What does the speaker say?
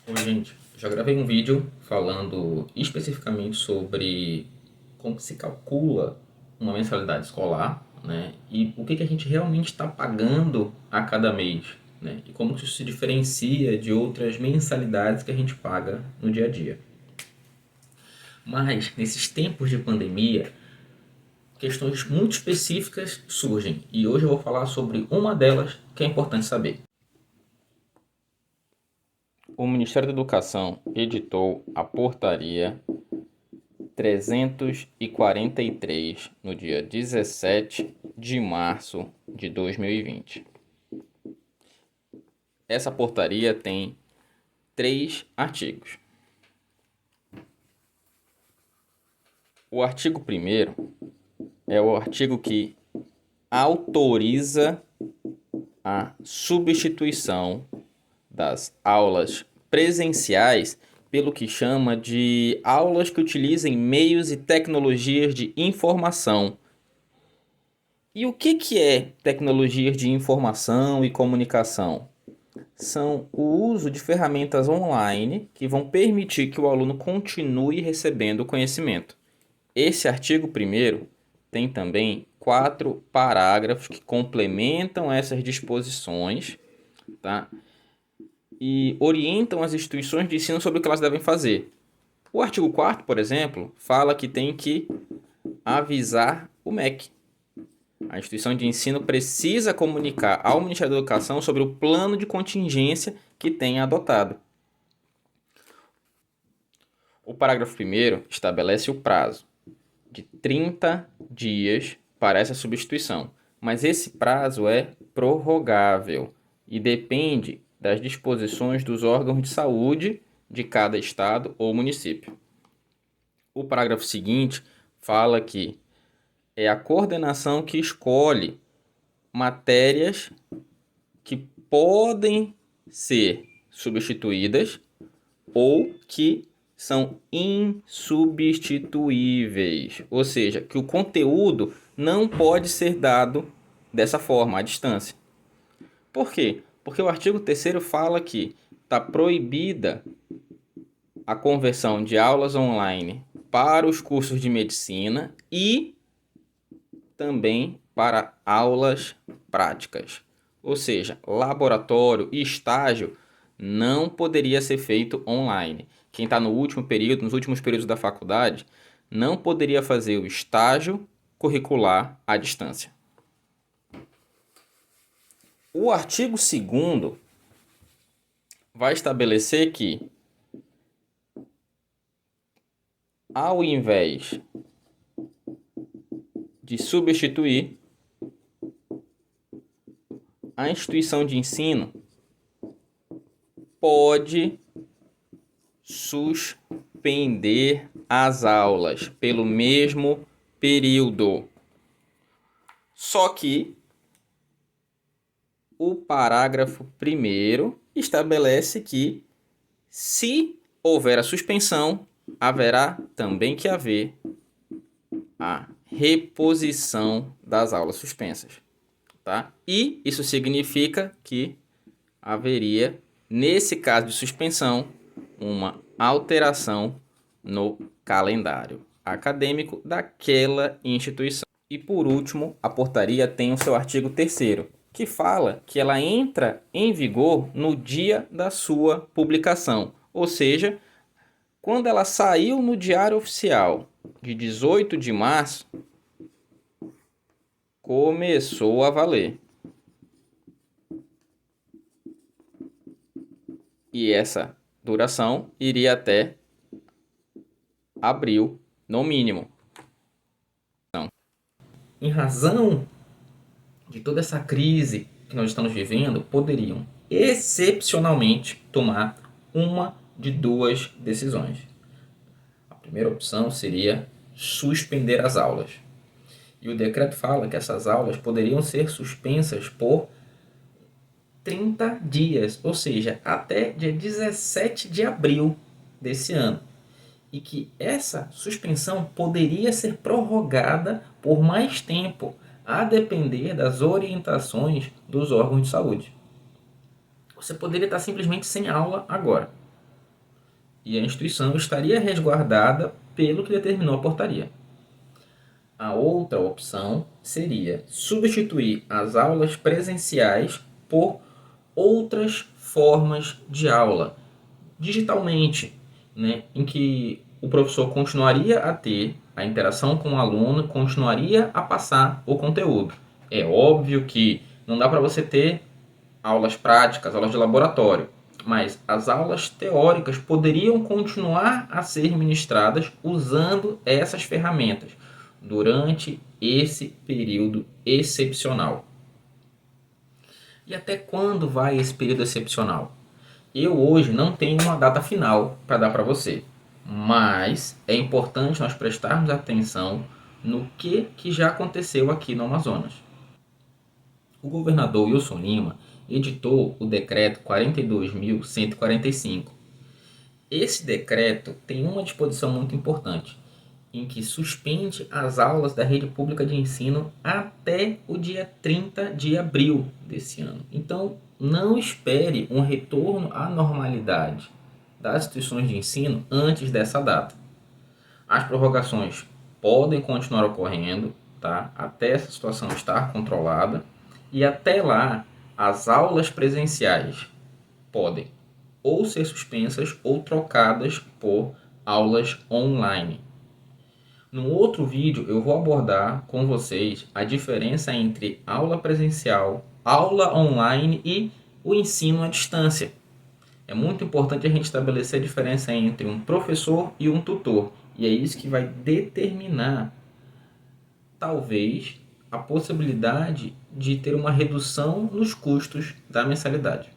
Oi, gente. Já gravei um vídeo falando especificamente sobre como se calcula uma mensalidade escolar, né? E o que a gente realmente está pagando a cada mês, né? E como isso se diferencia de outras mensalidades que a gente paga no dia a dia. Mas, nesses tempos de pandemia, questões muito específicas surgem. E hoje eu vou falar sobre uma delas que é importante saber. O Ministério da Educação editou a Portaria 343 no dia 17 de março de 2020. Essa portaria tem 3 artigos. O artigo 1º é o artigo que autoriza a substituição das aulas presenciais pelo que chama de aulas que utilizem meios e tecnologias de informação. E o que é tecnologias de informação e comunicação? São o uso de ferramentas online que vão permitir que o aluno continue recebendo conhecimento. Esse artigo 1º tem também 4 parágrafos que complementam essas disposições, tá? E orientam as instituições de ensino sobre o que elas devem fazer. O artigo 4º, por exemplo, fala que tem que avisar o MEC. A instituição de ensino precisa comunicar ao Ministério da Educação sobre o plano de contingência que tenha adotado. O parágrafo 1º estabelece o prazo de 30 dias para essa substituição, mas esse prazo é prorrogável e depende das disposições dos órgãos de saúde de cada estado ou município. O parágrafo seguinte fala que é a coordenação que escolhe matérias que podem ser substituídas ou que são insubstituíveis, ou seja, que o conteúdo não pode ser dado dessa forma, à distância. Por quê? Porque o artigo 3º fala que está proibida a conversão de aulas online para os cursos de medicina e também para aulas práticas. Ou seja, laboratório e estágio não poderia ser feito online. Quem está no último período, nos últimos períodos da faculdade, não poderia fazer o estágio curricular à distância. O artigo 2º vai estabelecer que, ao invés de substituir, a instituição de ensino pode suspender as aulas pelo mesmo período. Só que o parágrafo 1º estabelece que, se houver a suspensão, haverá também que haver a reposição das aulas suspensas, tá? E isso significa que haveria, nesse caso de suspensão, uma alteração no calendário acadêmico daquela instituição. E por último, a portaria tem o seu artigo 3º, que fala que ela entra em vigor no dia da sua publicação, ou seja, quando ela saiu no Diário Oficial de 18 de março, começou a valer. E essa duração iria até abril, no mínimo. Em razão de toda essa crise que nós estamos vivendo, poderiam excepcionalmente tomar uma de 2 decisões. A primeira opção seria suspender as aulas. E o decreto fala que essas aulas poderiam ser suspensas por 30 dias, ou seja, até dia 17 de abril desse ano. E que essa suspensão poderia ser prorrogada por mais tempo, a depender das orientações dos órgãos de saúde. Você poderia estar simplesmente sem aula agora, e a instituição estaria resguardada pelo que determinou a portaria. A outra opção seria substituir as aulas presenciais por outras formas de aula, digitalmente, né, em que o professor continuaria a ter a interação com o aluno, continuaria a passar o conteúdo. É óbvio que não dá para você ter aulas práticas, aulas de laboratório, mas as aulas teóricas poderiam continuar a ser ministradas usando essas ferramentas durante esse período excepcional. E até quando vai esse período excepcional? Eu hoje não tenho uma data final para dar para você, mas é importante nós prestarmos atenção no que já aconteceu aqui no Amazonas. O governador Wilson Lima editou o decreto 42.145. Esse decreto tem uma disposição muito importante, em que suspende as aulas da rede pública de ensino até o dia 30 de abril desse ano. Então, não espere um retorno à normalidade das instituições de ensino antes dessa data. As prorrogações podem continuar ocorrendo, tá? Até essa situação estar controlada, e até lá as aulas presenciais podem ou ser suspensas ou trocadas por aulas online. No outro vídeo eu vou abordar com vocês a diferença entre aula presencial, aula online e o ensino à distância. É muito importante a gente estabelecer a diferença entre um professor e um tutor, e é isso que vai determinar, talvez, a possibilidade de ter uma redução nos custos da mensalidade.